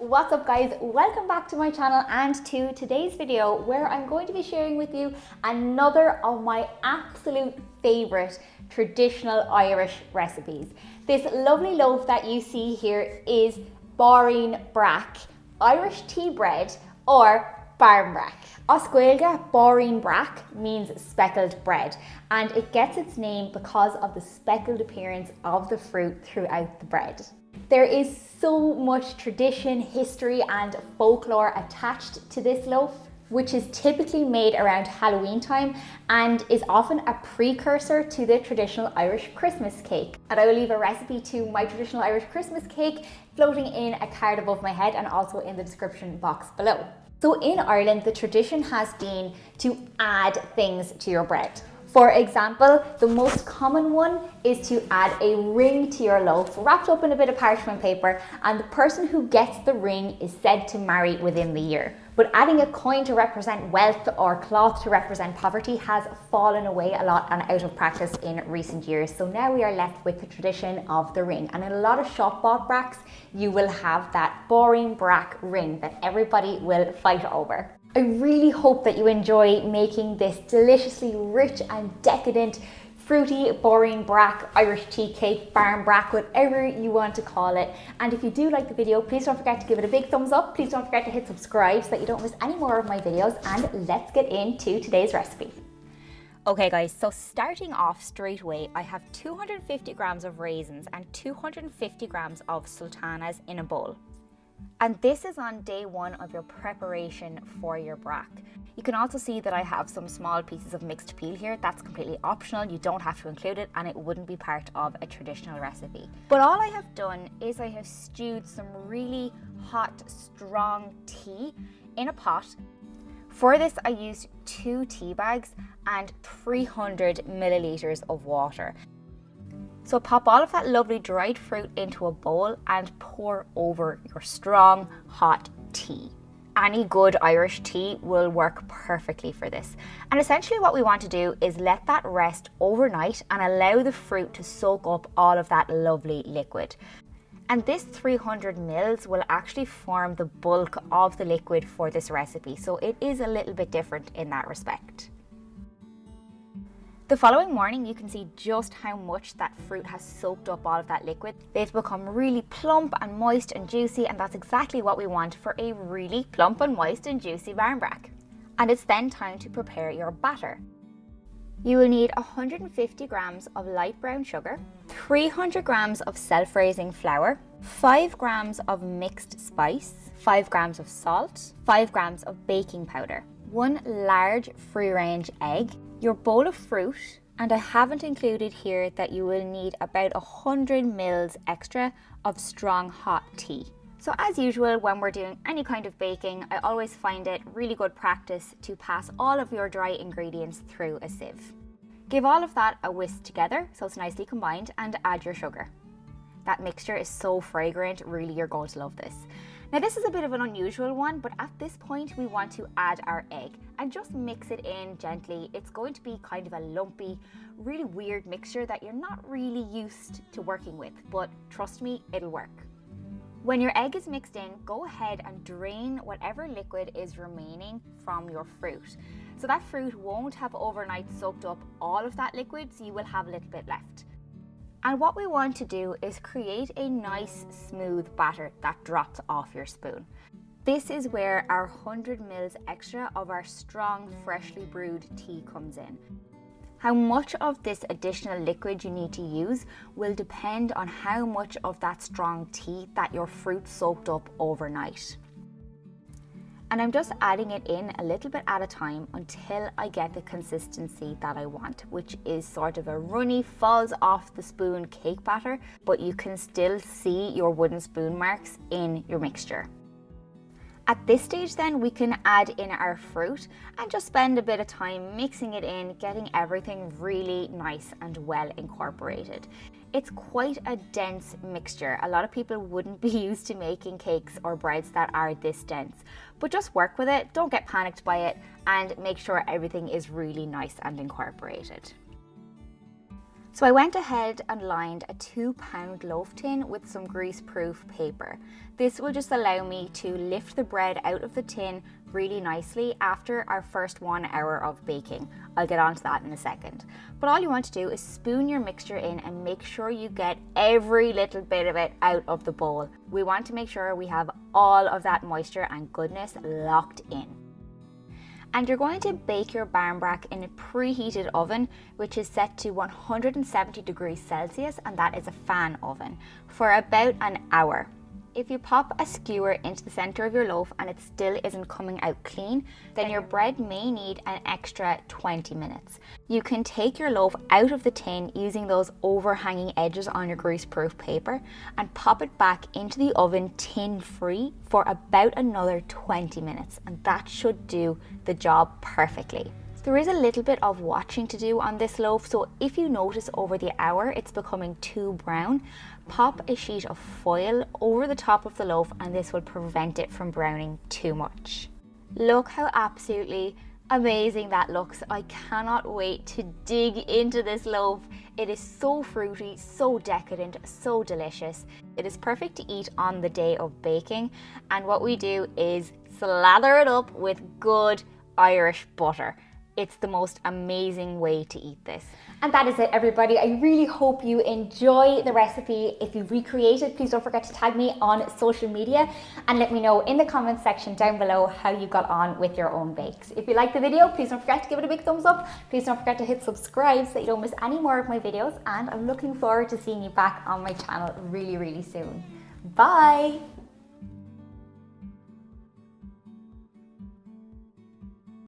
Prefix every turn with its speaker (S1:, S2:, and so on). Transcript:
S1: What's up guys, welcome back to my channel and to today's video where I'm going to be sharing with you another of my absolute favourite traditional Irish recipes. This lovely loaf that you see here is Báirín Brack, Irish tea bread or barmbrack. As Gaeilge, Báirín Brack means speckled bread and it gets its name because of the speckled appearance of the fruit throughout the bread. There is so much tradition, history and folklore attached to this loaf, which is typically made around Halloween time and is often a precursor to the traditional Irish Christmas cake. And I will leave a recipe to my traditional Irish Christmas cake floating in a card above my head and also in the description box below. So in Ireland, the tradition has been to add things to your bread. For example, the most common one is to add a ring to your loaf wrapped up in a bit of parchment paper, and the person who gets the ring is said to marry within the year. But adding a coin to represent wealth or cloth to represent poverty has fallen away a lot and out of practice in recent years. So now we are left with the tradition of the ring. And in a lot of shop bought bracks, you will have that Báirín Brack ring that everybody will fight over. I really hope that you enjoy making this deliciously rich and decadent fruity Báirín Brack Irish tea cake, barmbrack, whatever you want to call it. And if you do like the video, please don't forget to give it a big thumbs up. Please don't forget to hit subscribe so that you don't miss any more of my videos. And let's get into today's recipe. Okay guys, so starting off straight away, I have 250 grams of raisins and 250 grams of sultanas in a bowl. And this is on day one of your preparation for your brack. You can also see that I have some small pieces of mixed peel here. That's completely optional. You don't have to include it and it wouldn't be part of a traditional recipe. But all I have done is I have stewed some really hot, strong tea in a pot. For this, I used 2 tea bags and 300 milliliters of water. So pop all of that lovely dried fruit into a bowl and pour over your strong, hot tea. Any good Irish tea will work perfectly for this. And essentially what we want to do is let that rest overnight and allow the fruit to soak up all of that lovely liquid. And this 300 mils will actually form the bulk of the liquid for this recipe. So it is a little bit different in that respect. The following morning, you can see just how much that fruit has soaked up all of that liquid. They've become really plump and moist and juicy, and that's exactly what we want for a really plump and moist and juicy barmbrack. And it's then time to prepare your batter. You will need 150 grams of light brown sugar, 300 grams of self-raising flour, 5 grams of mixed spice, 5 grams of salt, 5 grams of baking powder, 1 large free-range egg, your bowl of fruit, and I haven't included here that you will need about 100 mils extra of strong hot tea. So as usual, when we're doing any kind of baking, I always find it really good practice to pass all of your dry ingredients through a sieve. Give all of that a whisk together so it's nicely combined and add your sugar. That mixture is so fragrant, really you're going to love this. Now this is a bit of an unusual one, but at this point we want to add our egg and just mix it in gently. It's going to be kind of a lumpy, really weird mixture that you're not really used to working with, but trust me, it'll work. When your egg is mixed in, go ahead and drain whatever liquid is remaining from your fruit. So that fruit won't have overnight soaked up all of that liquid, so you will have a little bit left. And what we want to do is create a nice smooth batter that drops off your spoon. This is where our 100 mils extra of our strong, freshly brewed tea comes in. How much of this additional liquid you need to use will depend on how much of that strong tea that your fruit soaked up overnight. And I'm just adding it in a little bit at a time until I get the consistency that I want, which is sort of a runny, falls off the spoon cake batter, but you can still see your wooden spoon marks in your mixture. At this stage then, we can add in our fruit and just spend a bit of time mixing it in, getting everything really nice and well incorporated. It's quite a dense mixture. A lot of people wouldn't be used to making cakes or breads that are this dense, but just work with it, don't get panicked by it, and make sure everything is really nice and incorporated. So I went ahead and lined a 2-pound loaf tin with some grease-proof paper. This will just allow me to lift the bread out of the tin really nicely after our first 1 hour of baking. I'll get onto that in a second. But all you want to do is spoon your mixture in and make sure you get every little bit of it out of the bowl. We want to make sure we have all of that moisture and goodness locked in. And you're going to bake your barmbrack in a preheated oven, which is set to 170 degrees Celsius, and that is a fan oven, for about an hour. If you pop a skewer into the center of your loaf and it still isn't coming out clean, then your bread may need an extra 20 minutes. You can take your loaf out of the tin using those overhanging edges on your greaseproof paper and pop it back into the oven tin-free for about another 20 minutes, and that should do the job perfectly. There is a little bit of watching to do on this loaf, so if you notice over the hour it's becoming too brown, pop a sheet of foil over the top of the loaf and this will prevent it from browning too much. Look how absolutely amazing that looks. I cannot wait to dig into this loaf. It is so fruity, so decadent, so delicious. It is perfect to eat on the day of baking, and what we do is slather it up with good Irish butter. It's the most amazing way to eat this. And that is it, everybody. I really hope you enjoy the recipe. If you recreate it, please don't forget to tag me on social media and let me know in the comments section down below how you got on with your own bakes. If you liked the video, please don't forget to give it a big thumbs up. Please don't forget to hit subscribe so that you don't miss any more of my videos, and I'm looking forward to seeing you back on my channel really, really soon. Bye!